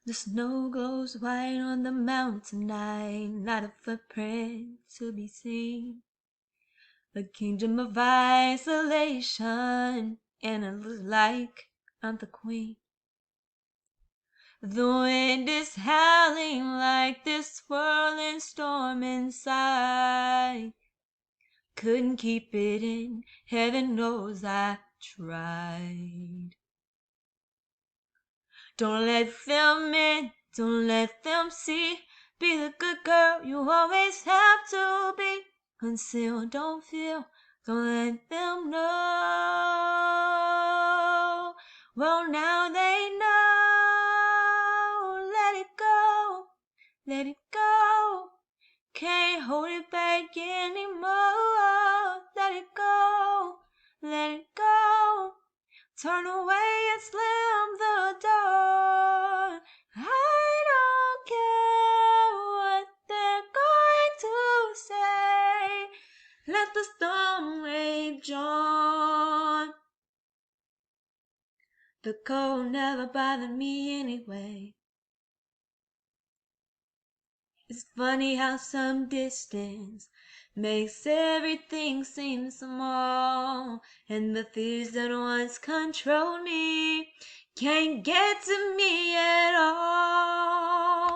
The snow glows white on the mountain tonight, not a footprint to be seen. A kingdom of isolation, and it looks like I'm the queen. The wind is howling like this swirling storm inside. Couldn't keep it in, heaven knows I tried. Don't let them in, don't let them see. Be the good girl you always have to be. Conceal, don't feel, don't let them know. Well, now they know. Let it go, let it go. Can't hold it back anymore. Let it go, let it go. Turn away and slam the door. I don't care what they're going to say. Let the storm rage on. The cold never bothered me anyway. It's funny how some distance makes everything seem small, and the fears that once controlled me can't get to me at all.